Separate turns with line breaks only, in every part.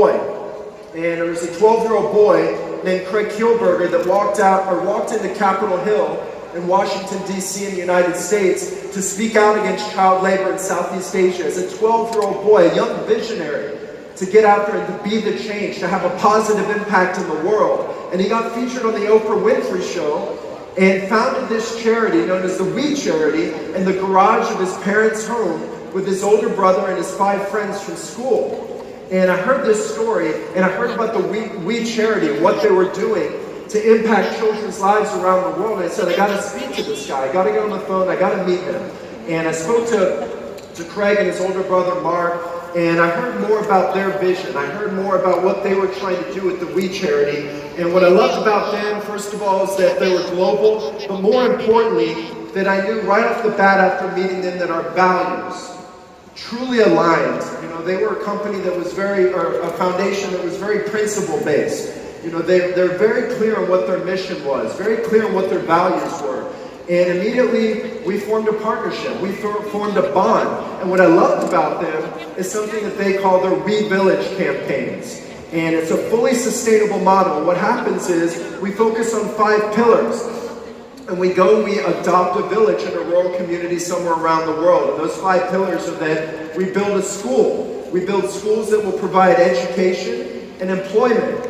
boy, and there was a 12-year-old boy named Craig Kielberger that walked into Capitol Hill in Washington, D.C. in the United States to speak out against child labor in Southeast Asia. As a 12-year-old boy, a young visionary, to get out there and to be the change, to have a positive impact in the world. And he got featured on the Oprah Winfrey Show and founded this charity known as the We Charity in the garage of his parents' home with his older brother and his 5 friends from school. And I heard this story, and I heard about the We Charity and what they were doing to impact children's lives around the world. And I said, I got to speak to this guy. I got to get on the phone. I got to meet him. And I spoke to Craig and his older brother, Mark, and I heard more about their vision. I heard more about what they were trying to do with the We Charity. And what I loved about them, first of all, is that they were global, but more importantly, that I knew right off the bat after meeting them that our values truly aligned. You know, they were a company that was a foundation that was very principle-based. You know, they're very clear on what their mission was, very clear on what their values were. And immediately, we formed a partnership. We formed a bond. And what I loved about them is something that they call their We Village campaigns. And it's a fully sustainable model. What happens is we focus on 5 pillars. And we adopt a village in a rural community somewhere around the world. And those 5 pillars are that we build a school. We build schools that will provide education and employment.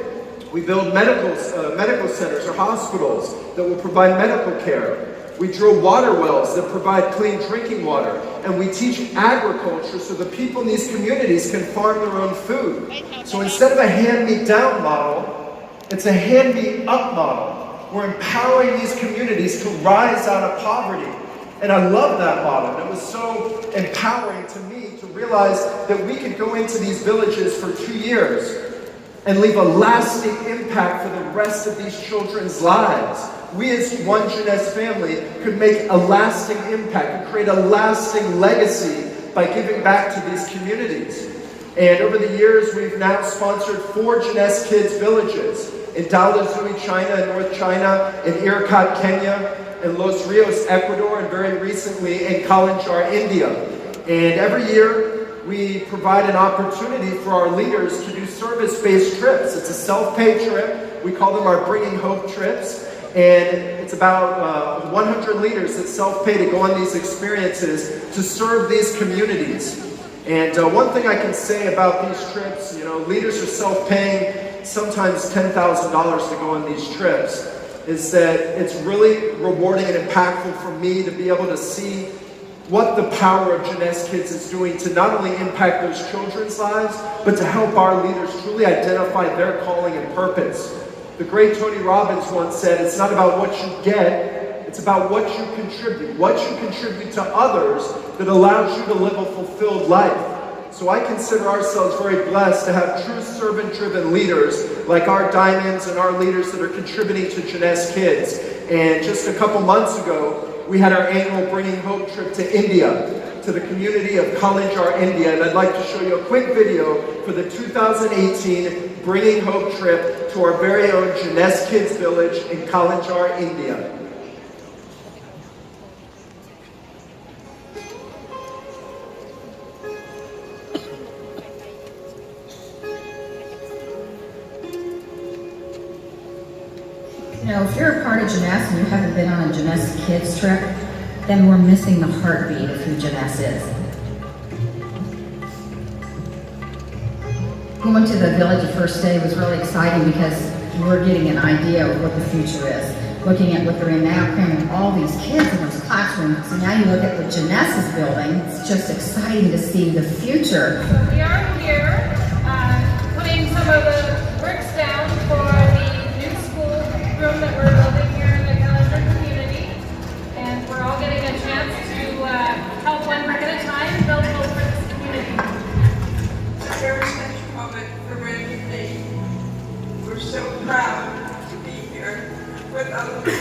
We build medical centers or hospitals that will provide medical care. We drill water wells that provide clean drinking water. And we teach agriculture so the people in these communities can farm their own food. So instead of a hand-me-down model, it's a hand-me-up model. We're empowering these communities to rise out of poverty. And I love that model. It was so empowering to me to realize that we could go into these villages for 2 years and leave a lasting impact for the rest of these children's lives. We as one Jeunesse family could make a lasting impact, could create a lasting legacy by giving back to these communities. And over the years, we've now sponsored 4 Jeunesse Kids villages in Dalhousie, China, in North China, in Irkut, Kenya, in Los Rios, Ecuador, and very recently in Kalinjar, India. And every year, we provide an opportunity for our leaders to do service-based trips. It's a self-pay trip. We call them our Bringing Hope trips. And it's about 100 leaders that self-pay to go on these experiences to serve these communities. And one thing I can say about these trips, you know, leaders are self-paying sometimes $10,000 to go on these trips, is that it's really rewarding and impactful for me to be able to see what the power of Jeunesse Kids is doing to not only impact those children's lives, but to help our leaders truly identify their calling and purpose. The great Tony Robbins once said, it's not about what you get, it's about what you contribute to others that allows you to live a fulfilled life. So I consider ourselves very blessed to have true servant-driven leaders like our Diamonds and our leaders that are contributing to Jeunesse Kids. And just a couple months ago, we had our annual Bringing Hope trip to India, to the community of Kalinjar, India. And I'd like to show you a quick video for the 2018 Bringing Hope trip to our very own Jeunesse Kids village in Kalinjar, India.
You know, if you're a part of Jeunesse and you haven't been on a Jeunesse Kids trip, then we're missing the heartbeat of who Jeunesse is. Going to the village the first day was really exciting because we're getting an idea of what the future is. Looking at what they're in now, cramming all these kids in those classrooms. So now you look at what Jeunesse is building, it's just exciting to see the future.
So we are here putting some of the bricks down for the new school room that we're building here in the Kalinjar community. And we're all getting a chance to help one brick at a time build hope for this community.
It's a very special moment for Randy and me. We're so proud to be here with others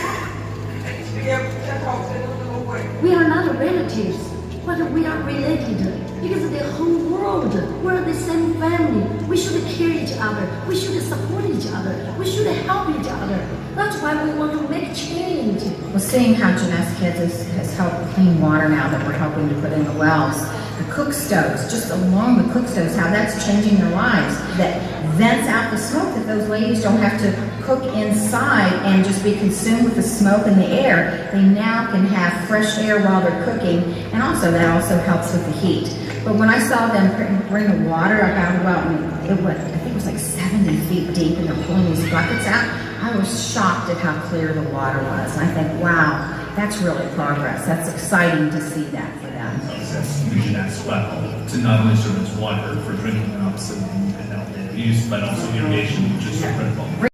and to be able to help in a little way.
We are not relatives, but we are related because the whole world, we're the same family. We should care each other. We should support each other. We should help each other. That's why we want to make change.
Well, seeing how Jeunesse Kids has helped clean water now that we're helping to put in the wells, the cook stoves, just along the cook stoves, how that's changing their lives, that vents out the smoke that those ladies don't have to cook inside and just be consumed with the smoke and the air. They now can have fresh air while they're cooking, and also that also helps with the heat. But when I saw them bring the water up out of the well, I think it was like 70 feet deep, and they're pulling these buckets out, I was shocked at how clear the water was. And I think, wow, that's really progress. That's exciting to see that for them.
That's vision as well, to not only serve as water for drinking cups and use, but also irrigation, which is so critical.